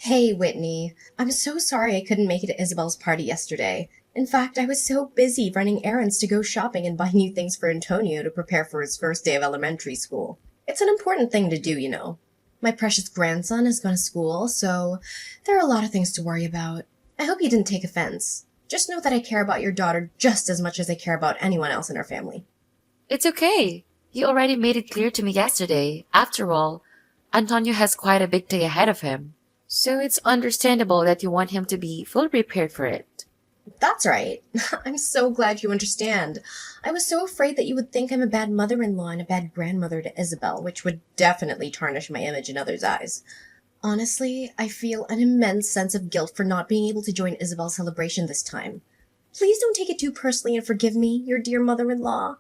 Hey, Whitney. I'm so sorry I couldn't make it to Isabel's party yesterday. In fact, I was so busy running errands to go shopping and buy new things for Antonio to prepare for his first day of elementary school. It's an important thing to do, you know. My precious grandson has gone to school, so there are a lot of things to worry about. I hope you didn't take offense. Just know that I care about your daughter just as much as I care about anyone else in our family. It's okay. You already made it clear to me yesterday. After all, Antonio has quite a big day ahead of him. So it's understandable that you want him to be fully prepared for it. That's right. I'm so glad you understand. I was so afraid that you would think I'm a bad mother-in-law and a bad grandmother to Isabel, which would definitely tarnish my image in others' eyes. Honestly, I feel an immense sense of guilt for not being able to join Isabel's celebration this time. Please don't take it too personally and forgive me, your dear mother-in-law.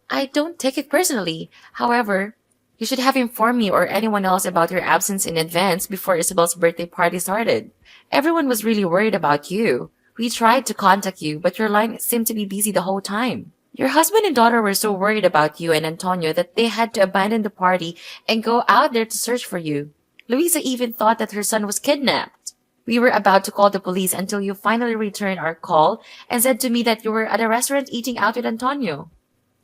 I don't take it personally. However, you should have informed me or anyone else about your absence in advance before Isabel's birthday party started. Everyone was really worried about you. We tried to contact you, but your line seemed to be busy the whole time. Your husband and daughter were so worried about you and Antonio that they had to abandon the party and go out there to search for you. Luisa even thought that her son was kidnapped. We were about to call the police until you finally returned our call and said to me that you were at a restaurant eating out with Antonio.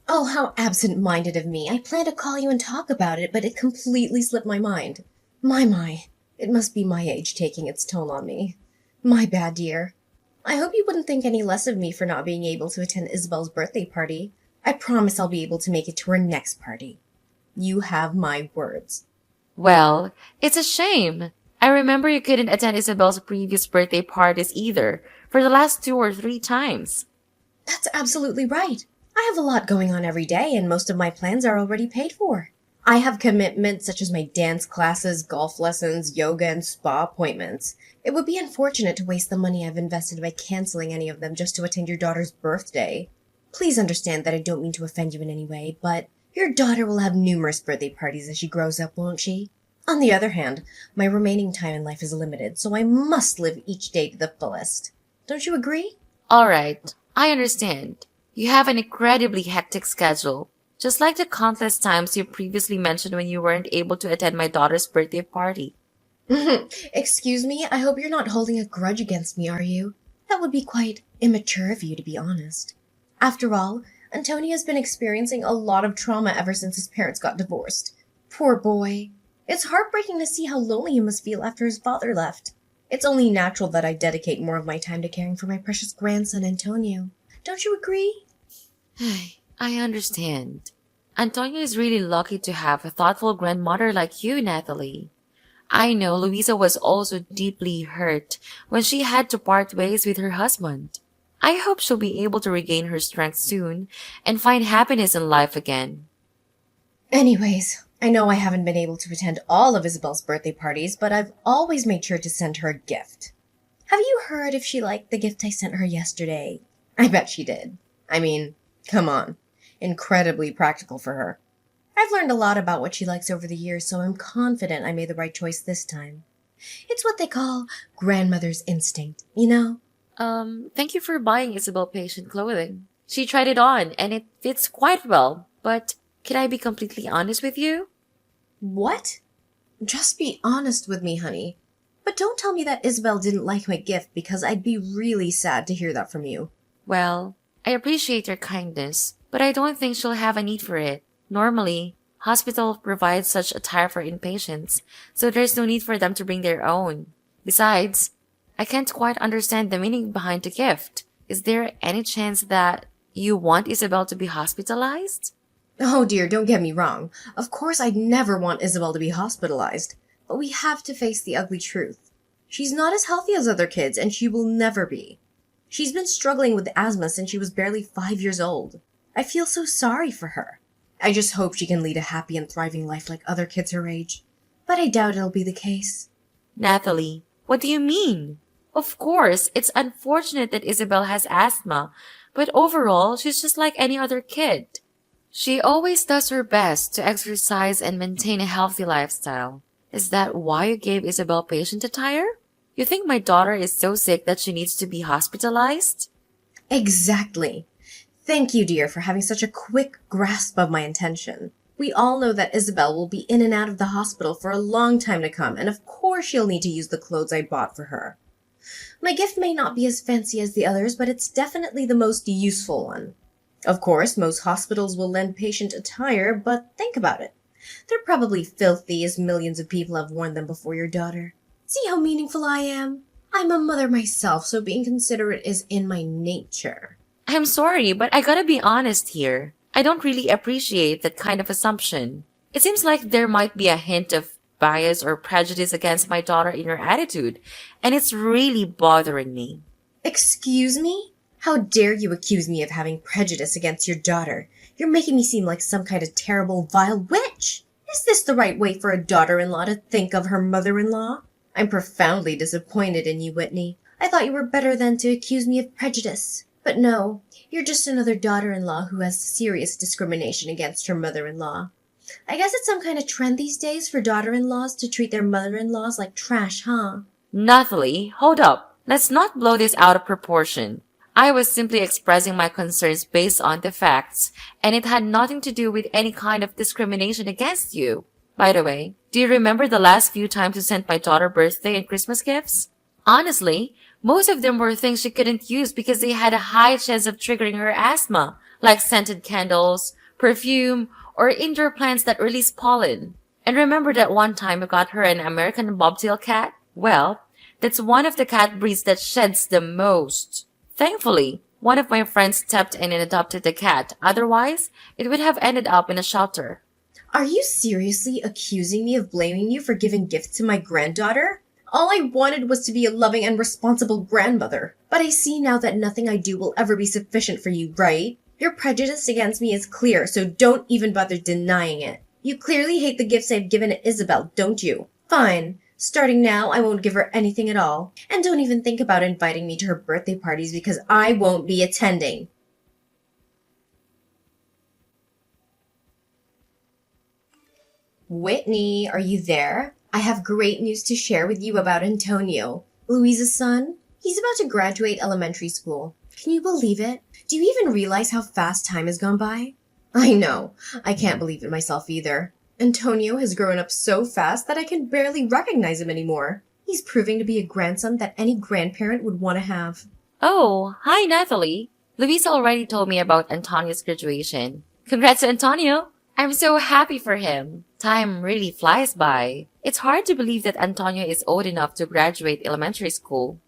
Oh, how absent-minded of me. I planned to call you and talk about it, but it completely slipped my mind. My. It must be my age taking its toll on me. My bad, dear. I hope you wouldn't think any less of me for not being able to attend Isabel's birthday party. I promise I'll be able to make it to her next party. You have my words. Well, it's a shame. I remember you couldn't attend Isabel's previous birthday parties either, for the last 2 or 3 times. That's absolutely right. I have a lot going on every day, and most of my plans are already paid for. I have commitments such as my dance classes, golf lessons, yoga, and spa appointments. It would be unfortunate to waste the money I've invested by canceling any of them just to attend your daughter's birthday. Please understand that I don't mean to offend you in any way, but your daughter will have numerous birthday parties as she grows up, won't she? On the other hand, my remaining time in life is limited, so I must live each day to the fullest. Don't you agree? Alright, I understand. You have an incredibly hectic schedule, just like the countless times you previously mentioned when you weren't able to attend my daughter's birthday party. Excuse me, I hope you're not holding a grudge against me, are you? That would be quite immature of you, to be honest. After all, Antonio's been experiencing a lot of trauma ever since his parents got divorced. Poor boy. It's heartbreaking to see how lonely he must feel after his father left. It's only natural that I dedicate more of my time to caring for my precious grandson, Antonio. Don't you agree? I understand. Antonio is really lucky to have a thoughtful grandmother like you, Natalie. I know Louisa was also deeply hurt when she had to part ways with her husband. I hope she'll be able to regain her strength soon and find happiness in life again. Anyways, I know I haven't been able to attend all of Isabel's birthday parties, but I've always made sure to send her a gift. Have you heard if she liked the gift I sent her yesterday? I bet she did. I mean, come on. Incredibly practical for her. I've learned a lot about what she likes over the years, so I'm confident I made the right choice this time. It's what they call grandmother's instinct, you know? Thank you for buying Isabel patient clothing. She tried it on and it fits quite well, but can I be completely honest with you? What? Just be honest with me, honey. But don't tell me that Isabel didn't like my gift because I'd be really sad to hear that from you. Well, I appreciate your kindness, but I don't think she'll have a need for it. Normally, hospital provides such attire for inpatients, so there's no need for them to bring their own. Besides, I can't quite understand the meaning behind the gift. Is there any chance that you want Isabel to be hospitalized? Oh dear, don't get me wrong. Of course I'd never want Isabel to be hospitalized. But we have to face the ugly truth. She's not as healthy as other kids, and she will never be. She's been struggling with asthma since she was barely 5 years old. I feel so sorry for her. I just hope she can lead a happy and thriving life like other kids her age. But I doubt it'll be the case. Natalie, what do you mean? Of course, it's unfortunate that Isabel has asthma, but overall, she's just like any other kid. She always does her best to exercise and maintain a healthy lifestyle. Is that why you gave Isabel patient attire? You think my daughter is so sick that she needs to be hospitalized? Exactly. Thank you, dear, for having such a quick grasp of my intention. We all know that Isabel will be in and out of the hospital for a long time to come, and of course she'll need to use the clothes I bought for her. My gift may not be as fancy as the others, but it's definitely the most useful one. Of course, most hospitals will lend patient attire, but think about it. They're probably filthy, as millions of people have worn them before your daughter. See how meaningful I am? I'm a mother myself, so being considerate is in my nature. I'm sorry, but I gotta be honest here. I don't really appreciate that kind of assumption. It seems like there might be a hint of bias or prejudice against my daughter in your attitude, and it's really bothering me. Excuse me? How dare you accuse me of having prejudice against your daughter? You're making me seem like some kind of terrible, vile witch. Is this the right way for a daughter-in-law to think of her mother-in-law? I'm profoundly disappointed in you, Whitney. I thought you were better than to accuse me of prejudice. But no, you're just another daughter-in-law who has serious discrimination against her mother-in-law. I guess it's some kind of trend these days for daughter-in-laws to treat their mother-in-laws like trash, huh? Nathalie, hold up. Let's not blow this out of proportion. I was simply expressing my concerns based on the facts, and it had nothing to do with any kind of discrimination against you. By the way, do you remember the last few times you sent my daughter birthday and Christmas gifts? Honestly, most of them were things she couldn't use because they had a high chance of triggering her asthma, like scented candles, perfume, or indoor plants that release pollen. And remember that one time I got her an American bobtail cat? Well, that's one of the cat breeds that sheds the most. Thankfully, one of my friends stepped in and adopted the cat. Otherwise, it would have ended up in a shelter. Are you seriously accusing me of blaming you for giving gifts to my granddaughter? All I wanted was to be a loving and responsible grandmother. But I see now that nothing I do will ever be sufficient for you, right? Your prejudice against me is clear, so don't even bother denying it. You clearly hate the gifts I've given to Isabel, don't you? Fine. Starting now, I won't give her anything at all. And don't even think about inviting me to her birthday parties because I won't be attending. Whitney, are you there? I have great news to share with you about Antonio, Louisa's son. He's about to graduate elementary school. Can you believe it? Do you even realize how fast time has gone by? I know. I can't believe it myself either. Antonio has grown up so fast that I can barely recognize him anymore. He's proving to be a grandson that any grandparent would want to have. Oh, hi Nathalie. Luisa already told me about Antonio's graduation. Congrats to Antonio! I'm so happy for him. Time really flies by. It's hard to believe that Antonio is old enough to graduate elementary school.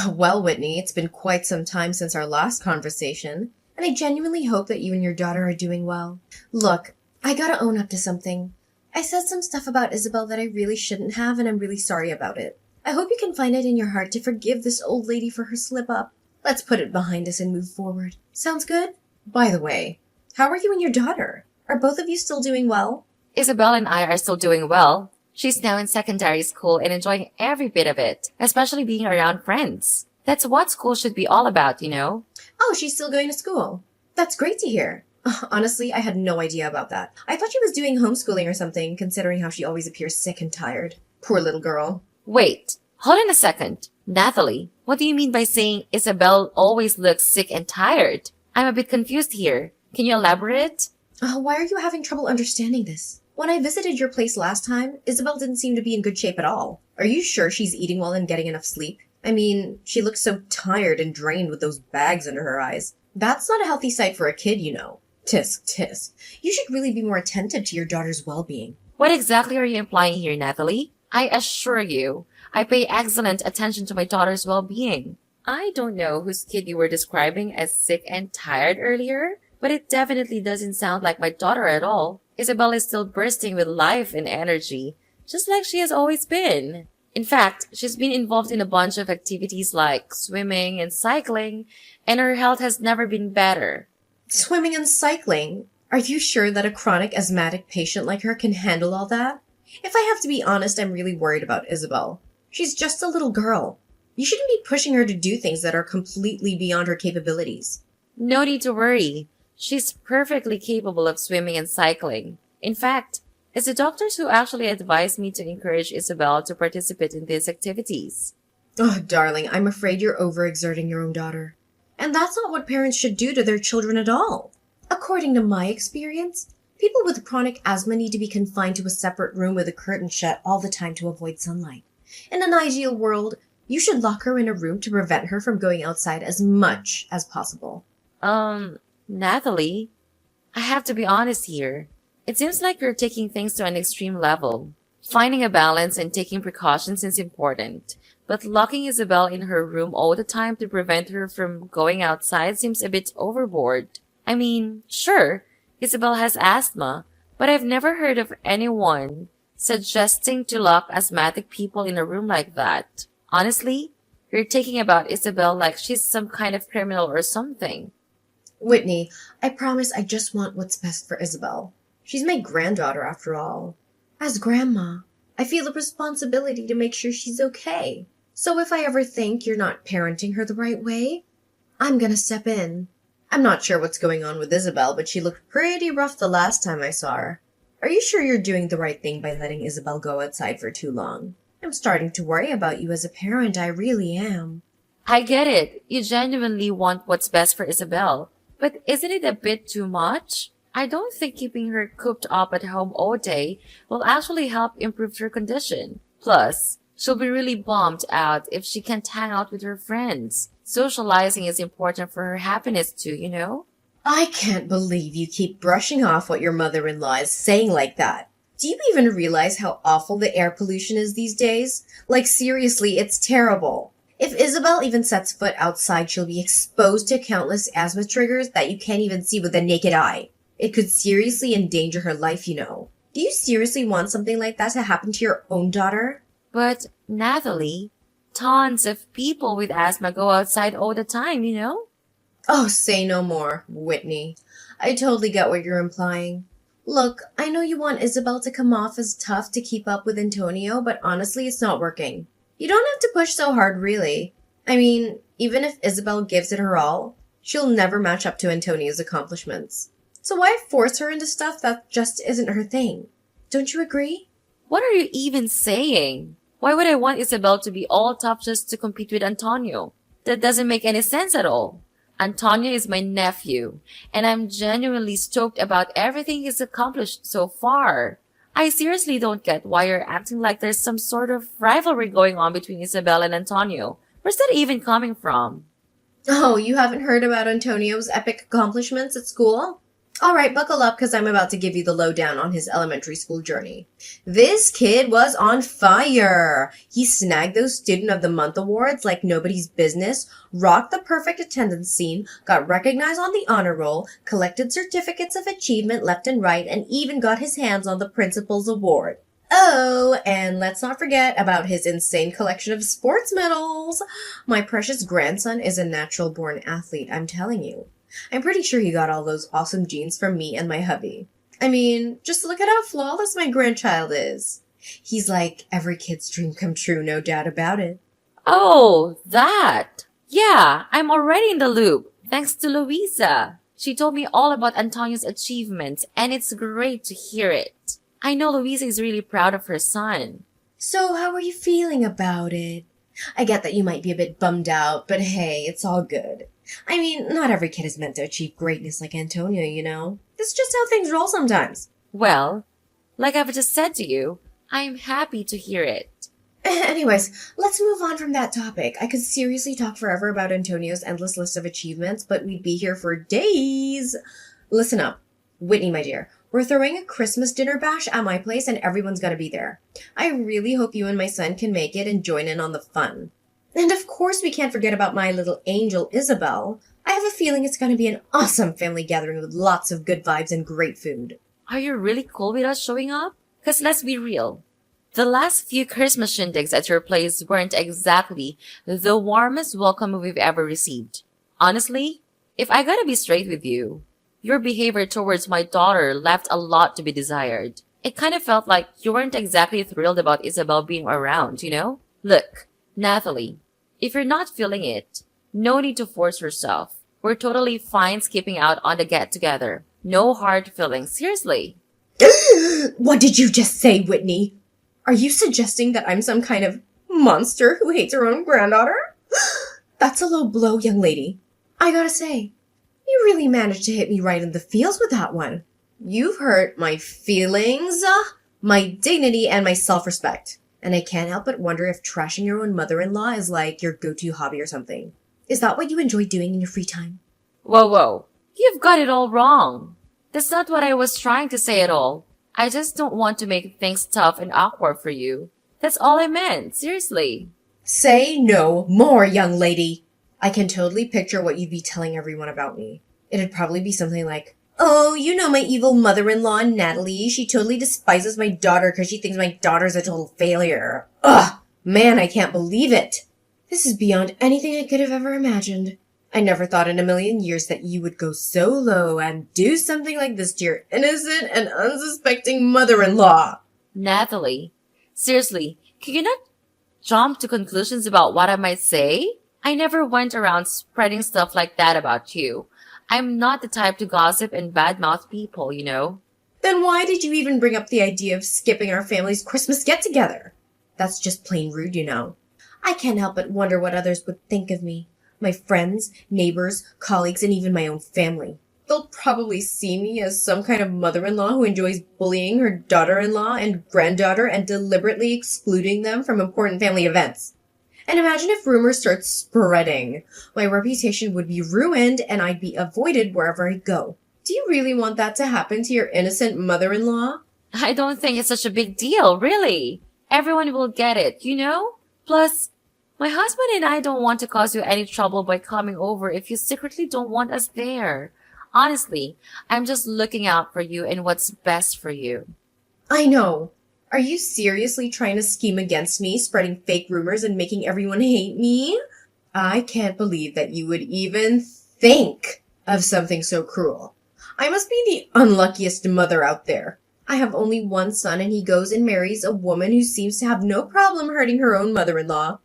Well, Whitney, it's been quite some time since our last conversation, and I genuinely hope that you and your daughter are doing well. Look, I gotta own up to something. I said some stuff about Isabel that I really shouldn't have, and I'm really sorry about it. I hope you can find it in your heart to forgive this old lady for her slip-up. Let's put it behind us and move forward. Sounds good? By the way, how are you and your daughter? Are both of you still doing well? Isabel and I are still doing well. She's now in secondary school and enjoying every bit of it, especially being around friends. That's what school should be all about, you know? Oh, she's still going to school. That's great to hear. Honestly, I had no idea about that. I thought she was doing homeschooling or something, considering how she always appears sick and tired. Poor little girl. Wait, hold on a second. Nathalie, what do you mean by saying Isabel always looks sick and tired? I'm a bit confused here. Can you elaborate? Why are you having trouble understanding this? When I visited your place last time, Isabel didn't seem to be in good shape at all. Are you sure she's eating well and getting enough sleep? I mean, she looks so tired and drained with those bags under her eyes. That's not a healthy sight for a kid, you know. Tisk, tisk. You should really be more attentive to your daughter's well-being. What exactly are you implying here, Nathalie? I assure you, I pay excellent attention to my daughter's well-being. I don't know whose kid you were describing as sick and tired earlier, but it definitely doesn't sound like my daughter at all. Isabel is still bursting with life and energy, just like she has always been. In fact, she's been involved in a bunch of activities like swimming and cycling, and her health has never been better. Swimming and cycling? Are you sure that a chronic asthmatic patient like her can handle all that? If I have to be honest, I'm really worried about Isabel. She's just a little girl. You shouldn't be pushing her to do things that are completely beyond her capabilities. No need to worry. She's perfectly capable of swimming and cycling. In fact, it's the doctors who actually advised me to encourage Isabel to participate in these activities. Oh, darling, I'm afraid you're overexerting your own daughter. And that's not what parents should do to their children at all. According to my experience, People with chronic asthma need to be confined to a separate room with a curtain shut all the time to avoid sunlight. In an ideal world, you should lock her in a room to prevent her from going outside as much as possible. Natalie, I have to be honest here. It seems like you're taking things to an extreme level. Finding a balance and taking precautions is important, but locking Isabel in her room all the time to prevent her from going outside seems a bit overboard. I mean, sure, Isabel has asthma, but I've never heard of anyone suggesting to lock asthmatic people in a room like that. Honestly, you're taking about Isabel like she's some kind of criminal or something. Whitney, I promise I just want what's best for Isabel. She's my granddaughter after all. As grandma, I feel a responsibility to make sure she's okay. So if I ever think you're not parenting her the right way, I'm gonna step in. I'm not sure what's going on with Isabel, but she looked pretty rough the last time I saw her. Are you sure you're doing the right thing by letting Isabel go outside for too long? I'm starting to worry about you as a parent, I really am. I get it. You genuinely want what's best for Isabel. But isn't it a bit too much? I don't think keeping her cooped up at home all day will actually help improve her condition. Plus, she'll be really bummed out if she can't hang out with her friends. Socializing is important for her happiness too, you know? I can't believe you keep brushing off what your mother-in-law is saying like that. Do you even realize how awful the air pollution is these days? Like, seriously, it's terrible. If Isabel even sets foot outside, she'll be exposed to countless asthma triggers that you can't even see with the naked eye. It could seriously endanger her life, you know. Do you seriously want something like that to happen to your own daughter? But, Natalie, tons of people with asthma go outside all the time, you know? Oh, say no more, Whitney. I totally get what you're implying. Look, I know you want Isabel to come off as tough to keep up with Antonio, but honestly, it's not working. You don't have to push so hard, really. I mean, even if Isabel gives it her all, she'll never match up to Antonio's accomplishments. So why force her into stuff that just isn't her thing? Don't you agree? What are you even saying? Why would I want Isabel to be all tough just to compete with Antonio? That doesn't make any sense at all. Antonio is my nephew, and I'm genuinely stoked about everything he's accomplished so far. I seriously don't get why you're acting like there's some sort of rivalry going on between Isabel and Antonio. Where's that even coming from? Oh, you haven't heard about Antonio's epic accomplishments at school? All right, buckle up because I'm about to give you the lowdown on his elementary school journey. This kid was on fire. He snagged those Student of the Month awards like nobody's business, rocked the perfect attendance scene, got recognized on the honor roll, collected certificates of achievement left and right, and even got his hands on the principal's award. Oh, and let's not forget about his insane collection of sports medals. My precious grandson is a natural-born athlete, I'm telling you. I'm pretty sure he got all those awesome genes from me and my hubby. I mean, just look at how flawless my grandchild is. He's like every kid's dream come true, no doubt about it. Oh, that! Yeah, I'm already in the loop, thanks to Louisa. She told me all about Antonio's achievements, and it's great to hear it. I know Louisa is really proud of her son. So how are you feeling about it? I get that you might be a bit bummed out, but hey, it's all good. I mean, not every kid is meant to achieve greatness like Antonio, you know? That's just how things roll sometimes. Well, like I've just said to you, I'm happy to hear it. Anyways, let's move on from that topic. I could seriously talk forever about Antonio's endless list of achievements, but we'd be here for days. Listen up. Whitney, my dear, we're throwing a Christmas dinner bash at my place and everyone's gotta be there. I really hope you and my son can make it and join in on the fun. And of course we can't forget about my little angel, Isabel. I have a feeling it's going to be an awesome family gathering with lots of good vibes and great food. Are you really cool with us showing up? 'Cause let's be real. The last few Christmas shindigs at your place weren't exactly the warmest welcome we've ever received. Honestly, if I gotta be straight with you, your behavior towards my daughter left a lot to be desired. It kind of felt like you weren't exactly thrilled about Isabel being around, you know? Look, Natalie, if you're not feeling it, no need to force yourself. We're totally fine skipping out on the get-together. No hard feelings, seriously. What did you just say, Whitney? Are you suggesting that I'm some kind of monster who hates her own granddaughter? That's a low blow, young lady. I gotta say, you really managed to hit me right in the feels with that one. You've hurt my feelings, my dignity, and my self-respect. And I can't help but wonder if trashing your own mother-in-law is like your go-to hobby or something. Is that what you enjoy doing in your free time? Whoa, whoa. You've got it all wrong. That's not what I was trying to say at all. I just don't want to make things tough and awkward for you. That's all I meant, seriously. Say no more, young lady. I can totally picture what you'd be telling everyone about me. It'd probably be something like, oh, you know my evil mother-in-law, Natalie. She totally despises my daughter because she thinks my daughter's a total failure. Ugh, man, I can't believe it. This is beyond anything I could have ever imagined. I never thought in a million years that you would go so low and do something like this to your innocent and unsuspecting mother-in-law. Natalie, seriously, can you not jump to conclusions about what I might say? I never went around spreading stuff like that about you. I'm not the type to gossip and badmouth people, you know. Then why did you even bring up the idea of skipping our family's Christmas get-together? That's just plain rude, you know. I can't help but wonder what others would think of me. My friends, neighbors, colleagues, and even my own family. They'll probably see me as some kind of mother-in-law who enjoys bullying her daughter-in-law and granddaughter and deliberately excluding them from important family events. And imagine if rumors start spreading. My reputation would be ruined and I'd be avoided wherever I go. Do you really want that to happen to your innocent mother-in-law? I don't think it's such a big deal, really. Everyone will get it, you know? Plus, my husband and I don't want to cause you any trouble by coming over if you secretly don't want us there. Honestly, I'm just looking out for you and what's best for you. I know. Are you seriously trying to scheme against me, spreading fake rumors and making everyone hate me? I can't believe that you would even think of something so cruel. I must be the unluckiest mother out there. I have only one son and he goes and marries a woman who seems to have no problem hurting her own mother-in-law.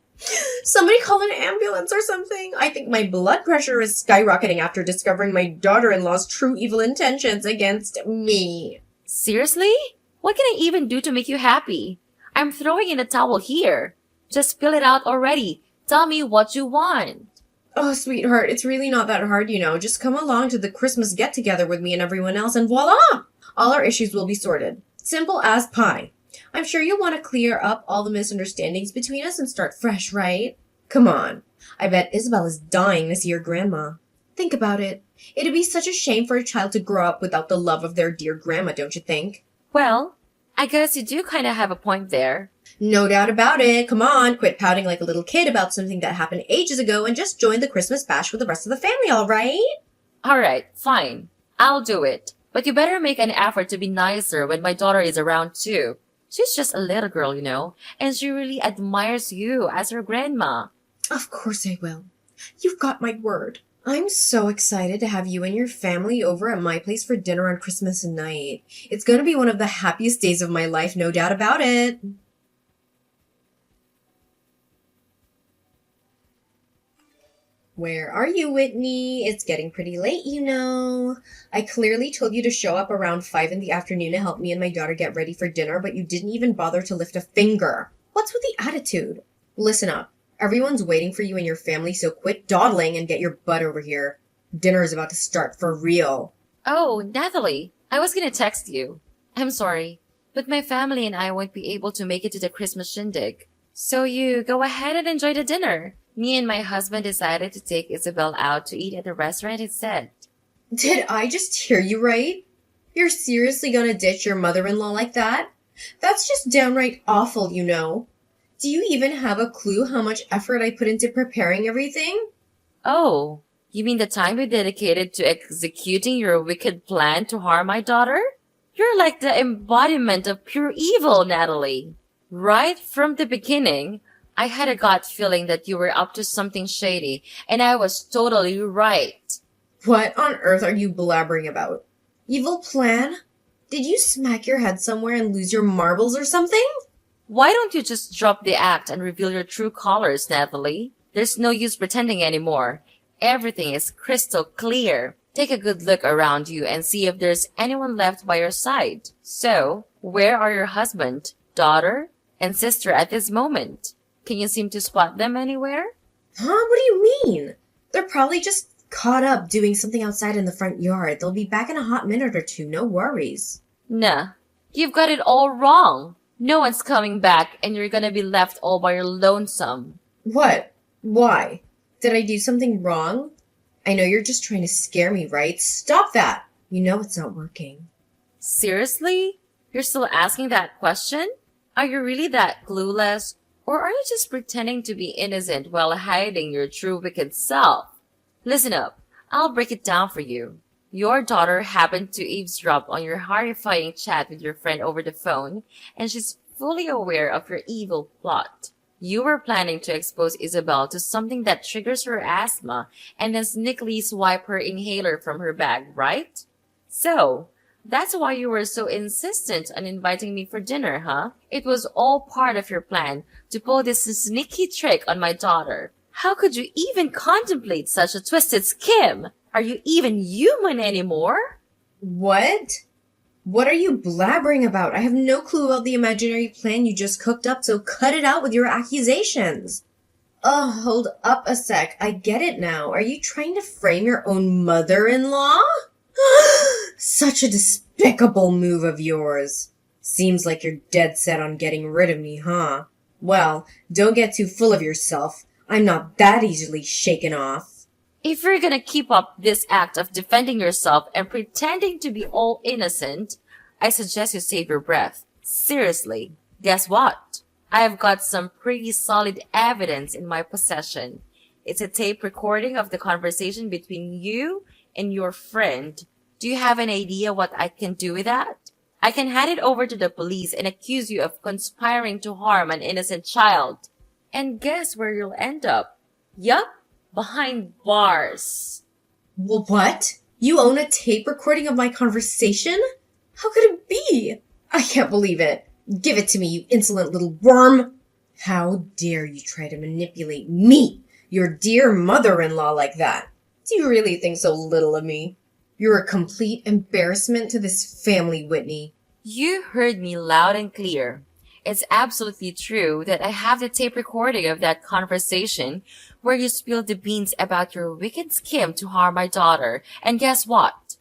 Somebody call an ambulance or something. I think my blood pressure is skyrocketing after discovering my daughter-in-law's true evil intentions against me. Seriously? What can I even do to make you happy? I'm throwing in a towel here. Just spill it out already. Tell me what you want. Oh, sweetheart, it's really not that hard, you know. Just come along to the Christmas get-together with me and everyone else and voila! All our issues will be sorted. Simple as pie. I'm sure you'll want to clear up all the misunderstandings between us and start fresh, right? Come on. I bet Isabel is dying to see her grandma. Think about it. It'd be such a shame for a child to grow up without the love of their dear grandma, don't you think? Well, I guess you do kind of have a point there. No doubt about it. Come on, quit pouting like a little kid about something that happened ages ago and just join the Christmas bash with the rest of the family, all right? All right, fine. I'll do it. But you better make an effort to be nicer when my daughter is around too. She's just a little girl, you know, and she really admires you as her grandma. Of course I will. You've got my word. I'm so excited to have you and your family over at my place for dinner on Christmas night. It's going to be one of the happiest days of my life, no doubt about it. Where are you, Whitney? It's getting pretty late, you know. I clearly told you to show up around 5 in the afternoon to help me and my daughter get ready for dinner, but you didn't even bother to lift a finger. What's with the attitude? Listen up. Everyone's waiting for you and your family, so quit dawdling and get your butt over here. Dinner is about to start for real. Oh, Natalie, I was gonna text you. I'm sorry, but my family and I won't be able to make it to the Christmas shindig. So you go ahead and enjoy the dinner. Me and my husband decided to take Isabel out to eat at a restaurant instead. Did I just hear you right? You're seriously gonna ditch your mother-in-law like that? That's just downright awful, you know. Do you even have a clue how much effort I put into preparing everything? Oh, you mean the time you dedicated to executing your wicked plan to harm my daughter? You're like the embodiment of pure evil, Natalie. Right from the beginning, I had a gut feeling that you were up to something shady, and I was totally right. What on earth are you blabbering about? Evil plan? Did you smack your head somewhere and lose your marbles or something? Why don't you just drop the act and reveal your true colors, Natalie? There's no use pretending anymore. Everything is crystal clear. Take a good look around you and see if there's anyone left by your side. So, where are your husband, daughter, and sister at this moment? Can you seem to spot them anywhere? Huh? What do you mean? They're probably just caught up doing something outside in the front yard. They'll be back in a hot minute or two, no worries. Nah, you've got it all wrong. No one's coming back and you're gonna be left all by your lonesome. What? Why? Did I do something wrong? I know you're just trying to scare me, right? Stop that! You know it's not working. Seriously? You're still asking that question? Are you really that clueless? Or are you just pretending to be innocent while hiding your true wicked self? Listen up. I'll break it down for you. Your daughter happened to eavesdrop on your horrifying chat with your friend over the phone, and she's fully aware of your evil plot. You were planning to expose Isabel to something that triggers her asthma and then sneakily swipe her inhaler from her bag, right? So, that's why you were so insistent on inviting me for dinner, huh? It was all part of your plan to pull this sneaky trick on my daughter. How could you even contemplate such a twisted scheme? Are you even human anymore? What? What are you blabbering about? I have no clue about the imaginary plan you just cooked up, so cut it out with your accusations. Hold up a sec. I get it now. Are you trying to frame your own mother-in-law? Such a despicable move of yours. Seems like you're dead set on getting rid of me, huh? Well, don't get too full of yourself. I'm not that easily shaken off. If you're gonna keep up this act of defending yourself and pretending to be all innocent, I suggest you save your breath. Seriously, guess what? I have got some pretty solid evidence in my possession. It's a tape recording of the conversation between you and your friend. Do you have an idea what I can do with that? I can hand it over to the police and accuse you of conspiring to harm an innocent child. And guess where you'll end up? Yup, behind bars. Well, what? You own a tape recording of my conversation? How could it be? I can't believe it. Give it to me, you insolent little worm. How dare you try to manipulate me, your dear mother-in-law, like that? Do you really think so little of me? You're a complete embarrassment to this family, Whitney. You heard me loud and clear. It's absolutely true that I have the tape recording of that conversation where you spilled the beans about your wicked scheme to harm my daughter. And guess what?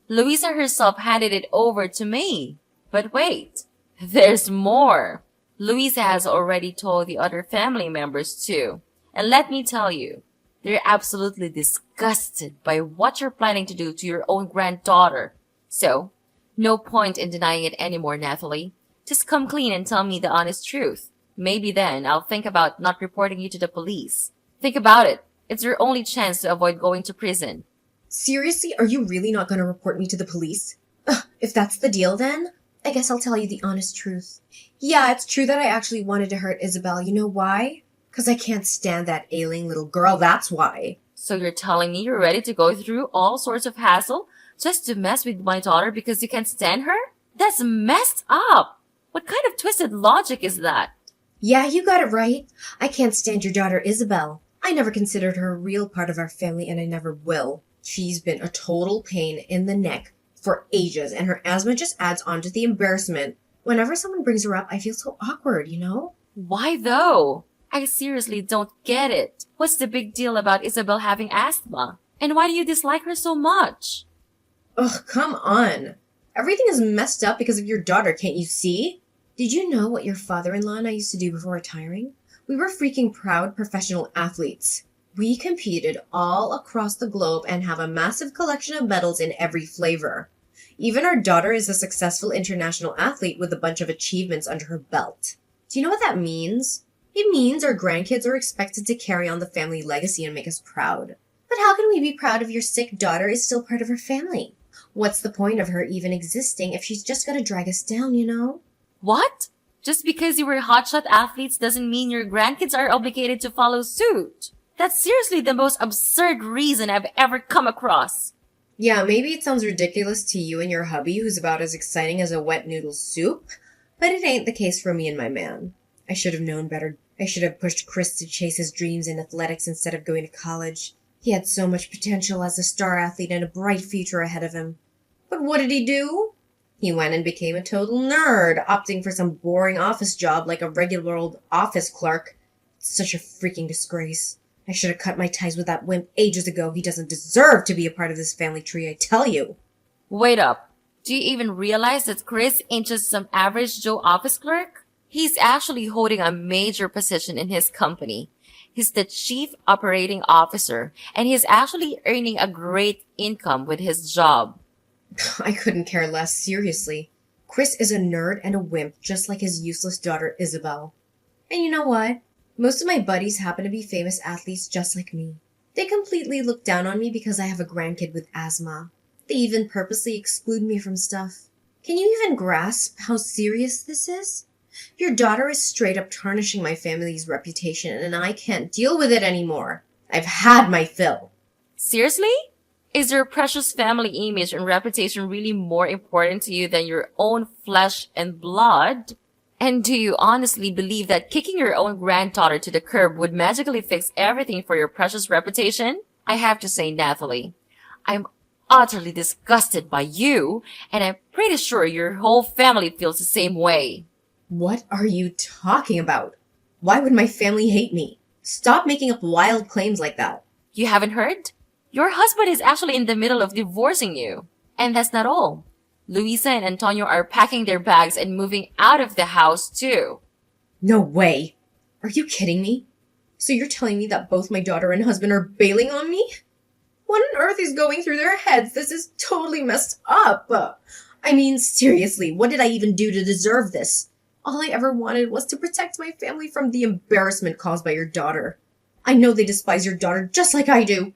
Louisa herself handed it over to me. But wait, there's more. Louisa has already told the other family members too. And let me tell you, they're absolutely disgusted by what you're planning to do to your own granddaughter. So, no point in denying it anymore, Natalie. Just come clean and tell me the honest truth. Maybe then I'll think about not reporting you to the police. Think about it. It's your only chance to avoid going to prison. Seriously, are you really not going to report me to the police? If that's the deal then, I guess I'll tell you the honest truth. Yeah, it's true that I actually wanted to hurt Isabel. You know why? 'Cause I can't stand that ailing little girl, that's why. So you're telling me you're ready to go through all sorts of hassle just to mess with my daughter because you can't stand her? That's messed up. What kind of twisted logic is that? Yeah, you got it right. I can't stand your daughter Isabel. I never considered her a real part of our family, and I never will. She's been a total pain in the neck for ages, and her asthma just adds on to the embarrassment. Whenever someone brings her up, I feel so awkward, you know? Why though? I seriously don't get it. What's the big deal about Isabel having asthma? And why do you dislike her so much? Ugh, come on. Everything is messed up because of your daughter, can't you see? Did you know what your father-in-law and I used to do before retiring? We were freaking proud professional athletes. We competed all across the globe and have a massive collection of medals in every flavor. Even our daughter is a successful international athlete with a bunch of achievements under her belt. Do you know what that means? It means our grandkids are expected to carry on the family legacy and make us proud. But how can we be proud if your sick daughter is still part of our family? What's the point of her even existing if she's just gonna drag us down, you know? What? Just because you were hotshot athletes doesn't mean your grandkids are obligated to follow suit. That's seriously the most absurd reason I've ever come across. Yeah, maybe it sounds ridiculous to you and your hubby who's about as exciting as a wet noodle soup, but it ain't the case for me and my man. I should have known better. I should have pushed Chris to chase his dreams in athletics instead of going to college. He had so much potential as a star athlete and a bright future ahead of him. But what did he do? He went and became a total nerd, opting for some boring office job like a regular old office clerk. It's such a freaking disgrace. I should have cut my ties with that wimp ages ago. He doesn't deserve to be a part of this family tree, I tell you. Wait up. Do you even realize that Chris ain't just some average Joe office clerk? He's actually holding a major position in his company. He's the chief operating officer, and he's actually earning a great income with his job. I couldn't care less, seriously. Chris is a nerd and a wimp, just like his useless daughter Isabel. And you know what? Most of my buddies happen to be famous athletes just like me. They completely look down on me because I have a grandkid with asthma. They even purposely exclude me from stuff. Can you even grasp how serious this is? Your daughter is straight up tarnishing my family's reputation, and I can't deal with it anymore. I've had my fill. Seriously? Is your precious family image and reputation really more important to you than your own flesh and blood? And do you honestly believe that kicking your own granddaughter to the curb would magically fix everything for your precious reputation? I have to say, Natalie, I'm utterly disgusted by you, and I'm pretty sure your whole family feels the same way. What are you talking about? Why would my family hate me? Stop making up wild claims like that. You haven't heard? Your husband is actually in the middle of divorcing you. And that's not all. Luisa and Antonio are packing their bags and moving out of the house too. No way. Are you kidding me? So you're telling me that both my daughter and husband are bailing on me? What on earth is going through their heads? This is totally messed up. I mean, seriously, what did I even do to deserve this? All I ever wanted was to protect my family from the embarrassment caused by your daughter. I know they despise your daughter just like I do.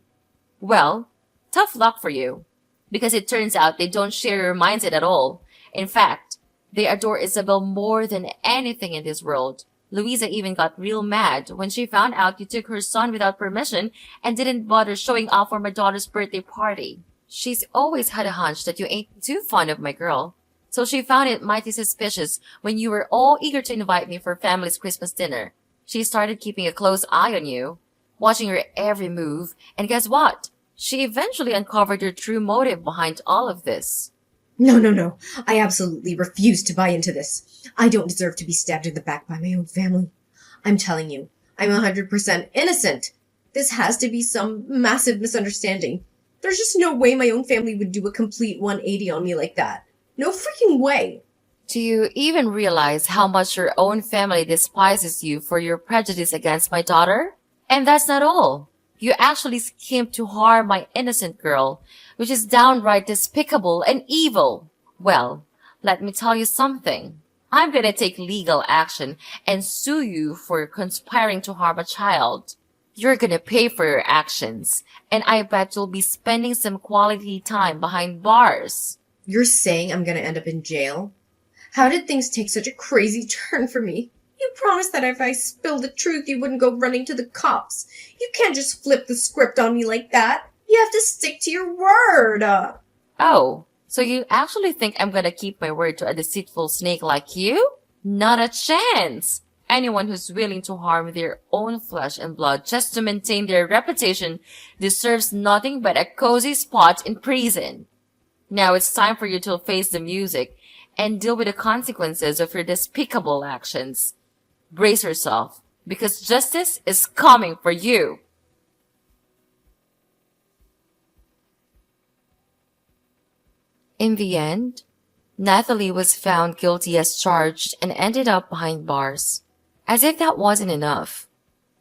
Well, tough luck for you. Because it turns out they don't share your mindset at all. In fact, they adore Isabel more than anything in this world. Louisa even got real mad when she found out you took her son without permission and didn't bother showing off for my daughter's birthday party. She's always had a hunch that you ain't too fond of my girl. So she found it mighty suspicious when you were all eager to invite me for family's Christmas dinner. She started keeping a close eye on you, watching your every move, and guess what? She eventually uncovered your true motive behind all of this. No. I absolutely refuse to buy into this. I don't deserve to be stabbed in the back by my own family. I'm telling you, I'm 100% innocent. This has to be some massive misunderstanding. There's just no way my own family would do a complete 180 on me like that. No freaking way. Do you even realize how much your own family despises you for your prejudice against my daughter? And that's not all. You actually schemed to harm my innocent girl, which is downright despicable and evil. Well, let me tell you something. I'm gonna take legal action and sue you for conspiring to harm a child. You're gonna pay for your actions, and I bet you'll be spending some quality time behind bars. You're saying I'm gonna end up in jail? How did things take such a crazy turn for me? You promised that if I spilled the truth, you wouldn't go running to the cops. You can't just flip the script on me like that. You have to stick to your word. Oh, so you actually think I'm gonna keep my word to a deceitful snake like you? Not a chance. Anyone who's willing to harm their own flesh and blood just to maintain their reputation deserves nothing but a cozy spot in prison. Now it's time for you to face the music and deal with the consequences of your despicable actions. Brace yourself, because justice is coming for you. In the end, Natalie was found guilty as charged and ended up behind bars. As if that wasn't enough,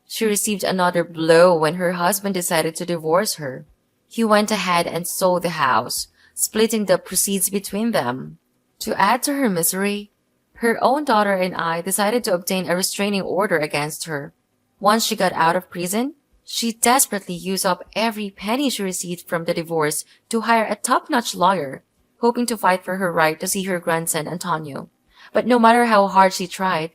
she received another blow when her husband decided to divorce her. He went ahead and sold the house, splitting the proceeds between them. To add to her misery, her own daughter and I decided to obtain a restraining order against her. Once she got out of prison, she desperately used up every penny she received from the divorce to hire a top-notch lawyer, hoping to fight for her right to see her grandson Antonio. But no matter how hard she tried,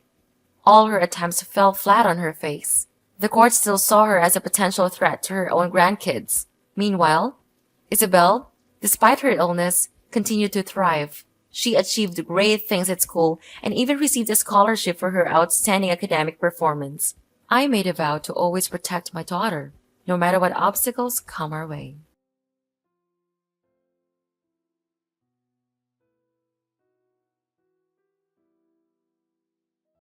all her attempts fell flat on her face. The court still saw her as a potential threat to her own grandkids. Meanwhile, Isabel, despite her illness, continued to thrive. She achieved great things at school and even received a scholarship for her outstanding academic performance. I made a vow to always protect my daughter, no matter what obstacles come our way.